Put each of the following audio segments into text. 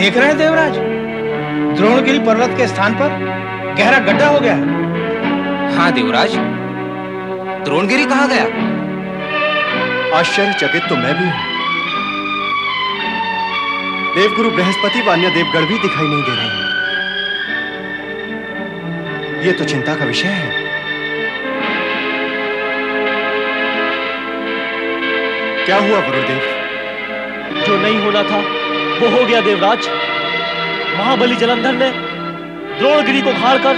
देख रहे हैं देवराज, द्रोणगिरी पर्वत के स्थान पर गहरा गड्ढा हो गया है। हाँ देवराज, द्रोणगिरी कहाँ गया? आश्चर्यचकित तो मैं भी हूं। देवगुरु बृहस्पति व अन्य देवगण भी दिखाई नहीं दे रहे हैं। ये तो चिंता का विषय है। क्या हुआ गुरुदेव? जो नहीं होना था वो हो गया देवराज। महाबली जलंधर ने द्रोणगिरी को उखाड़कर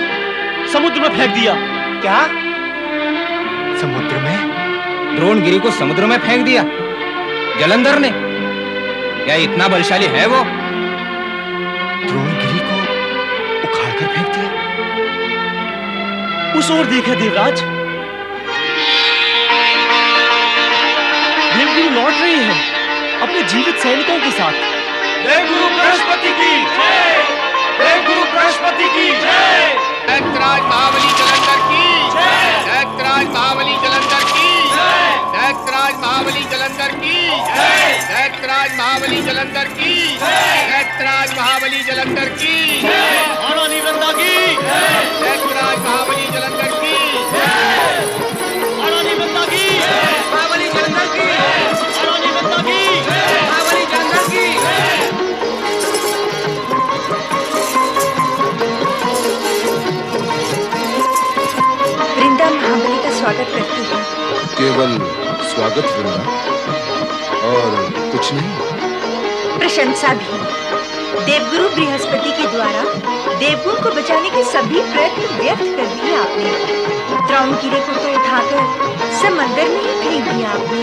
समुद्र में फेंक दिया। क्या? समुद्र में? द्रोणगिरी को समुद्र में फेंक दिया जलंधर ने? क्या इतना बलशाली है वो? द्रोणगिरी को उखाड़कर फेंक दिया? उस ओर देखे देवराज, देवगुरु लौट रहे हैं अपने जीवित सैनिकों के साथ। देवगुरु बृहस्पति की जय! देवगुरु बृहस्पति की जय! दैत्यराज महाबली जलंधर की जय! दैत्यराज महाबली जलंधर की जय! दैत्यराज महाबली जलंधर की जय! दैत्यराज महाबली जलंधर की जय! दैत्यराज महाबली जलंधर की जय! महारानी वृंदा की जय! दैत्यराज महाबली जलंधर की जय! महारानी वृंदा की जय! महाबली जलंधर की महारानी वृंदा की जय! महाबली जलंधर की वृंदा महाबली का स्वागत करती है। केवल स्वागत वृंदा, और कुछ नहीं? प्रशंसा भी। देवगुरु बृहस्पति के द्वारा देवगुरु को बचाने के सभी प्रयत्न व्यर्थ कर दिए आपने। द्रोणगिरी को तो उठाकर समंदर में ही फेंक दिया आपने।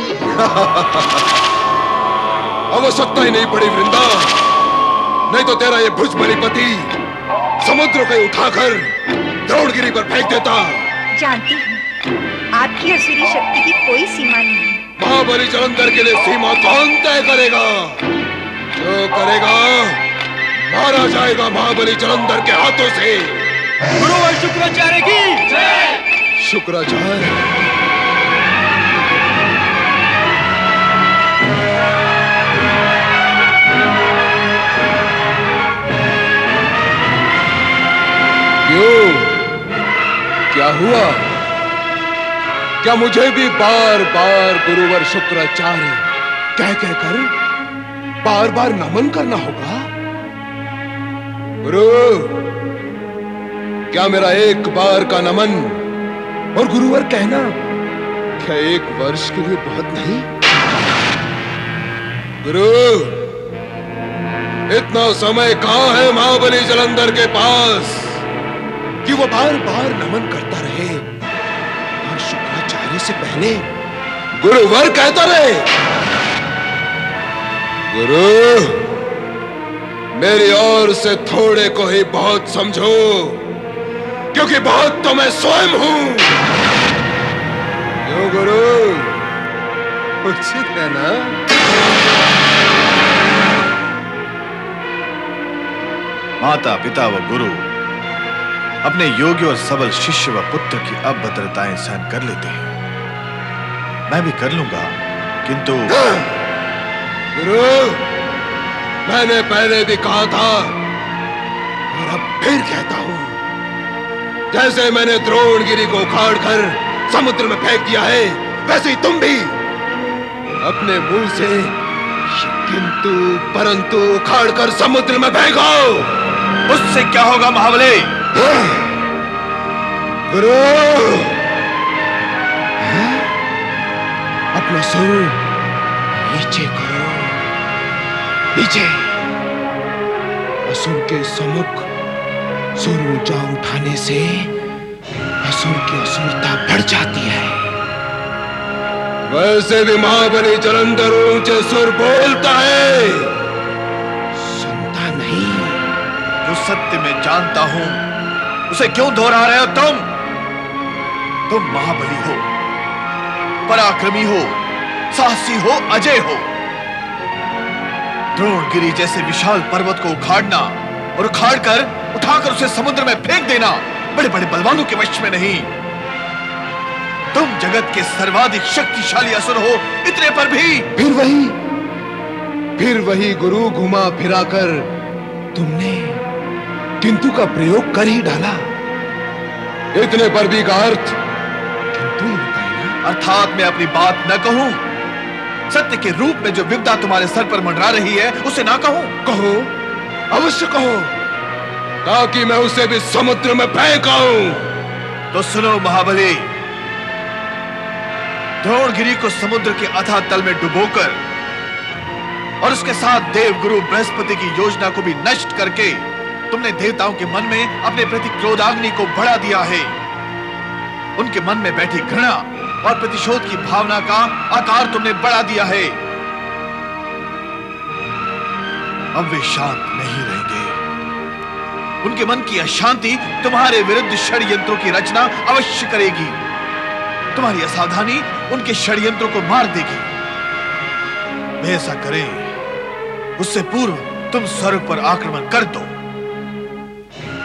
आवश्यकता ही नहीं पड़ी वृंदा, नहीं तो तेरा ये भुजबली पति समुद्र को उठाकर द्रोणगिरी पर फेंक देता। जानती हूँ आपकी असुरी शक्ति की कोई सीमा नहीं। महाबली जलंधर के लिए सीमा कौन तय करेगा? जो करेगा मारा जाएगा महाबली जलंधर के हाथों से। गुरुवर शुक्राचार्य की जय! शुक्राचार्य? क्यों? क्या हुआ? क्या मुझे भी बार बार गुरुवर शुक्राचार्य कह कहकर बार बार नमन करना होगा? गुरु, क्या मेरा एक बार का नमन और गुरुवर कहना क्या एक वर्ष के लिए बहुत नहीं? गुरु, इतना समय कहां है महाबली जलंधर के पास कि वो बार बार नमन करता रहे और शुक्राचार्य से पहले गुरुवर कहता रहे? गुरु, मेरी ओर से थोड़े को ही बहुत समझो, क्योंकि बहुत तो मैं स्वयं हूं। क्यों गुरु, उचित है ना? माता, पिता व गुरु अपने योग्य और सबल शिष्य व पुत्र की अभद्रताएं सहन कर लेते हैं। मैं भी कर लूंगा, किंतु गुरु, मैंने पहले भी कहा था और अब फिर कहता हूं, जैसे मैंने द्रोणगिरी को उखाड़कर समुद्र में फेंक दिया है, वैसे ही तुम भी अपने मुंह से किंतु परंतु उखाड़कर समुद्र में फेंको। उससे क्या होगा महाबली? गुरु, अपना सुर नीचे करो, नीचे। असुर के सम्मुख सुर ऊंचा उठाने से असुर की असुरता बढ़ जाती है। वैसे भी महाबली जलंधर ऊंचे सुर बोलता है, सुनता नहीं। जो सत्य में जानता हूं उसे क्यों दोहरा रहे हो तुम? तुम महाबली हो, पराक्रमी हो, साहसी हो, अजय हो। द्रोणगिरी जैसे विशाल पर्वत को उखाड़ना और उखाड़कर उठाकर उसे समुद्र में फेंक देना बड़े बड़े बलवानों के वश में नहीं। तुम जगत के सर्वाधिक शक्तिशाली असुर हो, इतने पर भी फिर वही गुरु घुमा फिराकर तुमने किंतु का प्रयोग कर ही डाला। इतने पर भी का अर्थ किंतु ही होता है ना? अर्थात मैं अपनी बात न कहूं? सत्य के रूप में जो विपदा तुम्हारे सर पर मंडरा रही है उसे ना कहूं? कहो, अवश्य कहो, ताकि मैं उसे भी समुद्र में फेंकाऊं। तो सुनो महाबली, द्रोणगिरी को समुद्र के अथाह तल में डुबोकर और उसके साथ देवगुरु बृहस्पति की योजना को भी नष्ट करके तुमने देवताओं के मन में अपने प्रति क्रोधाग्नि को बढ़ा दिया है। उनके मन में बैठी घृणा और प्रतिशोध की भावना का आकार तुमने बढ़ा दिया है। अब वे शांत नहीं रहेंगे। उनके मन की अशांति तुम्हारे विरुद्ध षड्यंत्रों की रचना अवश्य करेगी। तुम्हारी असावधानी उनके षड्यंत्रों को मार देगी। वे ऐसा करें उससे पूर्व तुम स्वर्ग पर आक्रमण कर दो।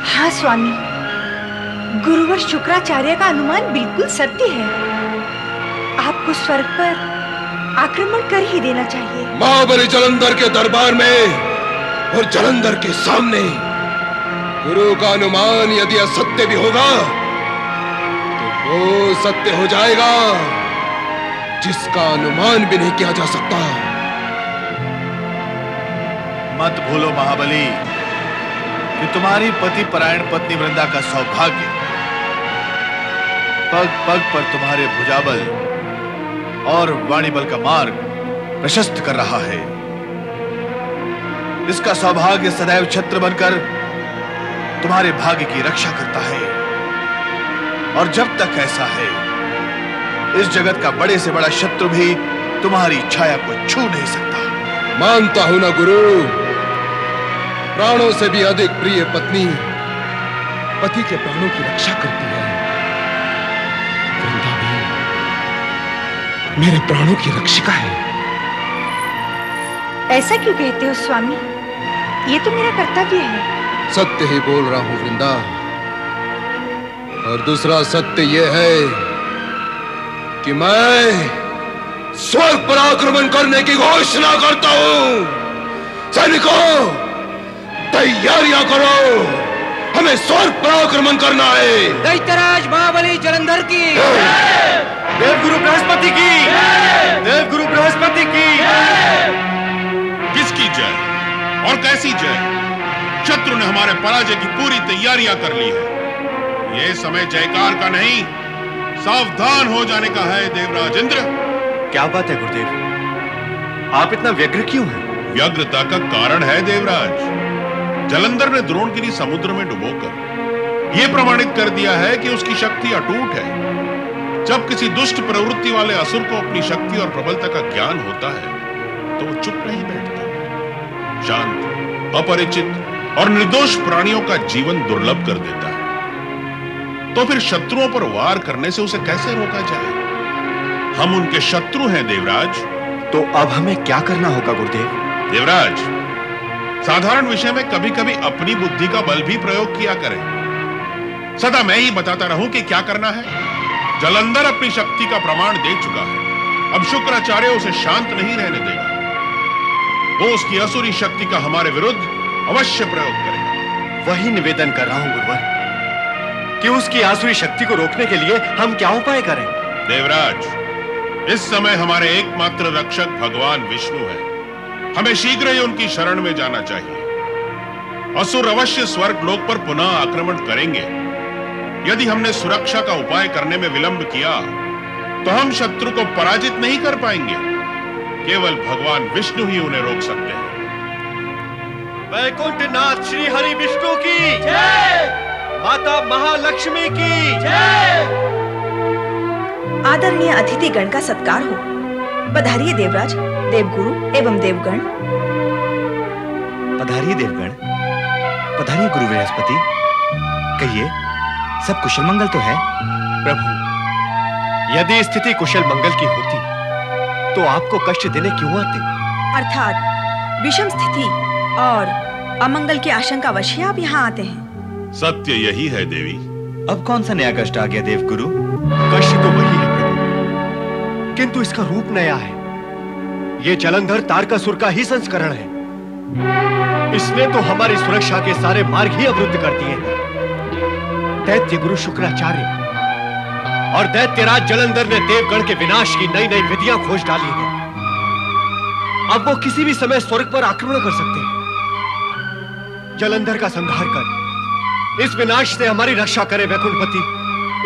हाँ स्वामी, गुरुवर शुक्राचार्य का अनुमान बिल्कुल सत्य है। आपको स्वर्ग पर आक्रमण कर ही देना चाहिए। महाबली जलंधर के दरबार में और जलंधर के सामने गुरु का अनुमान यदि असत्य भी होगा तो वो सत्य हो जाएगा जिसका अनुमान भी नहीं किया जा सकता। मत भूलो महाबली कि तुम्हारी पति परायण पत्नी वृंदा का सौभाग्य पग पग पर तुम्हारे भुजाबल और वाणीबल का मार्ग प्रशस्त कर रहा है। इसका सौभाग्य सदैव छत्र बनकर तुम्हारे भाग्य की रक्षा करता है। और जब तक ऐसा है, इस जगत का बड़े से बड़ा शत्रु भी तुम्हारी छाया को छू नहीं सकता। मानता हूं ना गुरु, प्राणों से भी अधिक प्रिय पत्नी पति के प्राणों की रक्षा करती है। वृंदा भी मेरे प्राणों की रक्षिका है। ऐसा क्यों कहते हो स्वामी? ये तो मेरा कर्तव्य है। सत्य ही बोल रहा हूं वृंदा। और दूसरा सत्य यह है कि मैं स्वर्ग पर आक्रमण करने की घोषणा करता हूं। सैनिकों, तैयारियां करो, हमें स्वर्ग पर आक्रमण करना है। दैत्यराज महाबली जलंधर की, देवगुरु बृहस्पति की, देवगुरु बृहस्पति की। किसकी जय और कैसी जय? शत्रु ने हमारे पराजय की पूरी तैयारियां कर ली है। यह समय जयकार का नहीं, सावधान हो जाने का है देवराज इंद्र। क्या बात है गुरुदेव, आप इतना व्यग्र क्यों हैं? व्यग्रता का कारण है देवराज, जलंधर ने द्रोणगिरी समुद्र में डुबोकर यह प्रमाणित कर दिया है कि उसकी शक्ति अटूट है। जब किसी दुष्ट प्रवृत्ति वाले असुर को अपनी शक्ति और प्रबलता का ज्ञान होता है तो वो चुप नहीं बैठता, शांत, अपरिचित और निर्दोष प्राणियों का जीवन दुर्लभ कर देता है। तो फिर शत्रुओं पर वार करने से उसे कैसे रोका जाए? हम उनके शत्रु हैं देवराज। तो अब हमें क्या करना होगा गुरुदेव? देवराज, साधारण विषय में कभी कभी अपनी बुद्धि का बल भी प्रयोग किया करें। सदा मैं ही बताता रहूं कि क्या करना है। जलंधर अपनी शक्ति का प्रमाण दे चुका है, अब शुक्राचार्य उसे शांत नहीं रहने देगा। वो उसकी असुरी शक्ति का हमारे विरुद्ध अवश्य प्रयोग करेगा। वही निवेदन कर रहा हूं गुरुवर कि उसकी आसुरी शक्ति को रोकने के लिए हम क्या उपाय करें? देवराज, इस समय हमारे एकमात्र रक्षक भगवान विष्णु है। हमें शीघ्र ही उनकी शरण में जाना चाहिए। असुर अवश्य स्वर्ग लोक पर पुनः आक्रमण करेंगे। यदि हमने सुरक्षा का उपाय करने में विलंब किया तो हम शत्रु को पराजित नहीं कर पाएंगे। केवल भगवान विष्णु ही उन्हें रोक सकते हैं। वैकुंठनाथ श्री हरि विष्णु की जय, माता महालक्ष्मी की जय। आदरणीय अतिथिगण का सत्कार हो। पधारिए देवराज, देवगुरु एवं देवगण। पधारिए देवगण, पधारिए गुरु बृहस्पति। कहिए, सब कुशल मंगल तो है? प्रभु, यदि स्थिति कुशल मंगल की होती तो आपको कष्ट देने क्यों आते? अर्थात विषम स्थिति और अमंगल की आशंका वश आप यहाँ आते हैं। सत्य यही है देवी। अब कौन सा नया कष्ट आ गया देवगुरु? कष्ट तो वही है प्रभु, किंतु इसका रूप नया है। ये जलंधर तारकासुर का ही संस्करण है। इसने तो हमारी सुरक्षा के सारे मार्ग ही अवरुद्ध कर दिए हैं। दैत्य गुरु शुक्राचार्य और दैत्यराज जलंधर ने देवगण के विनाश की नई नई विधियां खोज डाली हैं। अब वो किसी भी समय स्वर्ग पर आक्रमण कर सकते हैं। जलंधर का संहार कर इस विनाश से हमारी रक्षा करें वैकुंठपति,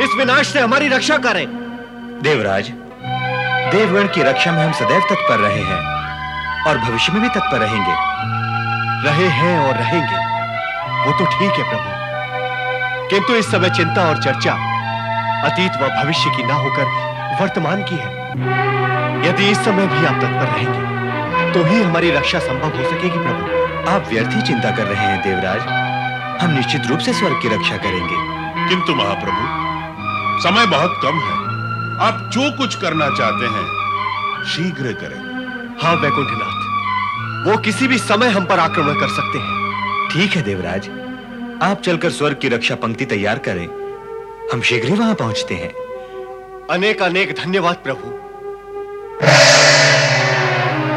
इस विनाश से हमारी रक्षा करें। देवराज, देवगण की रक्षा में हम सदैव तत्पर रहे हैं और भविष्य में भी तत्पर रहेंगे। रहे हैं और रहेंगे, वो तो ठीक है प्रभु, किंतु इस समय चिंता और चर्चा अतीत व भविष्य की ना होकर वर्तमान की है। यदि इस समय भी आप तत्पर रहेंगे तो ही हमारी रक्षा संभव हो सकेगी प्रभु। आप व्यर्थ ही चिंता कर रहे हैं देवराज, हम निश्चित रूप से स्वर्ग की रक्षा करेंगे। किंतु महाप्रभु, समय बहुत कम है। आप जो कुछ करना चाहते हैं शीघ्र करें। हाँ वैकुंठनाथ, वो किसी भी समय हम पर आक्रमण कर सकते हैं। ठीक है देवराज, आप चलकर स्वर्ग की रक्षा पंक्ति तैयार करें, हम शीघ्र ही वहां पहुंचते हैं। अनेक अनेक धन्यवाद प्रभु।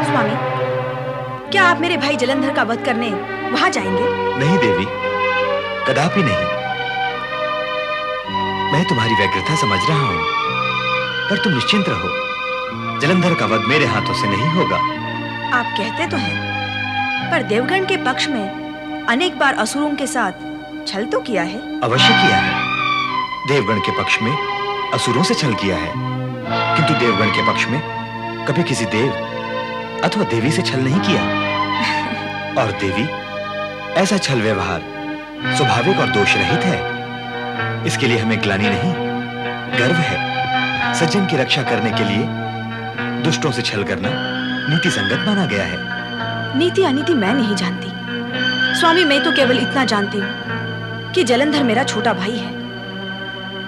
स्वामी, क्या आप मेरे भाई जलंधर का वध करने वहां जाएंगे? नहीं देवी, कदापि नहीं। मैं तुम्हारी व्यग्रता समझ रहा हूं, पर तुम निश्चिंत रहो, जलंधर का वध मेरे हाथों से नहीं होगा। आप कहते तो हैं, पर देवगण के पक्ष में अनेक बार असुरों के साथ छल तो किया है। अवश्य किया है, देवगण के पक्ष में असुरों से छल किया है, किंतु देवगण के पक्ष में कभी किसी देव अथवा देवी से छल नहीं किया। और देवी, ऐसा छल व्यवहार स्वाभाविक और दोष रहित है। इसके लिए हमें ग्लानि नहीं, गर्व है। सज्जन की रक्षा करने के लिए दुष्टों से छल करना नीति संगत माना गया है। नीति अनीति मैं नहीं जानती स्वामी, मैं तो केवल इतना जानती हूँ कि जलंधर मेरा छोटा भाई है,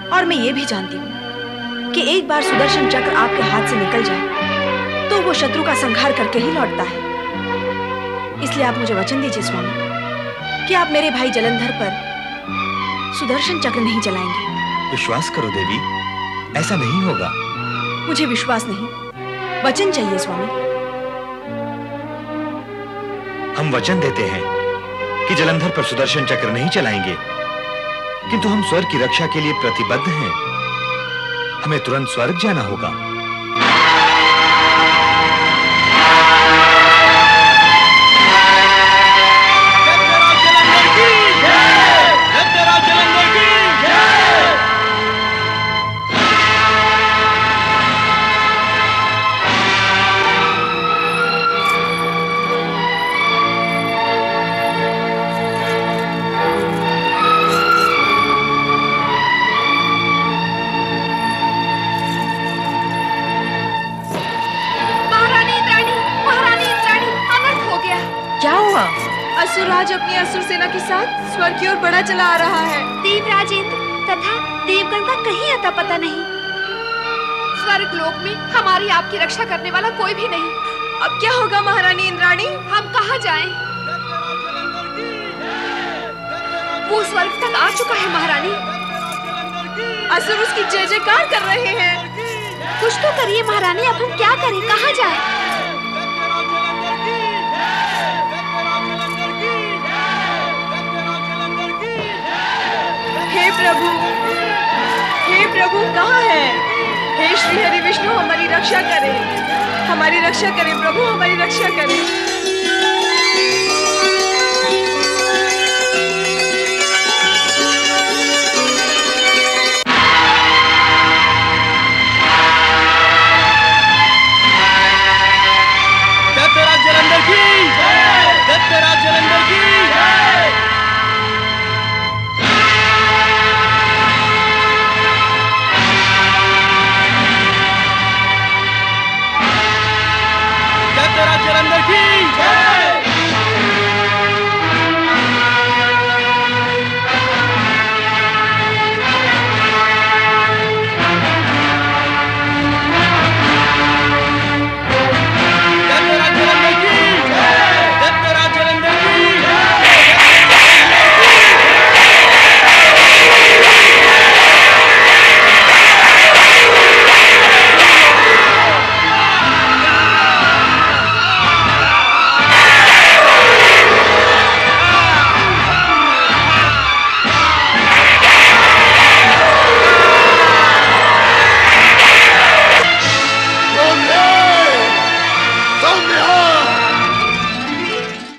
और मैं ये भी जानती हूँ कि एक बार सुदर्शन चक्र आपके हाथ से निकल जाए तो वो शत्रु का संहार करके ही लौटता है। इसलिए आप मुझे वचन दीजिए स्वामी कि आप मेरे भाई जलंधर पर सुदर्शन चक्र नहीं चलाएंगे। विश्वास करो देवी, ऐसा नहीं होगा। मुझे विश्वास नहीं, वचन चाहिए स्वामी। हम वचन देते हैं कि जलंधर पर सुदर्शन चक्र नहीं चलाएंगे, किंतु हम स्वर्ग की रक्षा के लिए प्रतिबद्ध हैं। हमें तुरंत स्वर्ग जाना होगा। असुरराज अपनी असुर सेना के साथ स्वर्ग की ओर बढ़ा चला आ रहा है। देवराज इंद्र तथा देवगण का कहीं अता पता नहीं। स्वर्ग लोक में हमारी आपकी रक्षा करने वाला कोई भी नहीं। अब क्या होगा महारानी इंद्राणी? हम कहाँ जाएं? वो स्वर्ग तक आ चुका है महारानी। असुर उसकी जय जयकार कर रहे हैं। कुछ तो करिए महारानी, अब हम क्या करें, कहाँ जाएं? हे प्रभु कहाँ है? हे श्री हरि विष्णु, हमारी रक्षा करें, हमारी रक्षा करें प्रभु, हमारी रक्षा करें।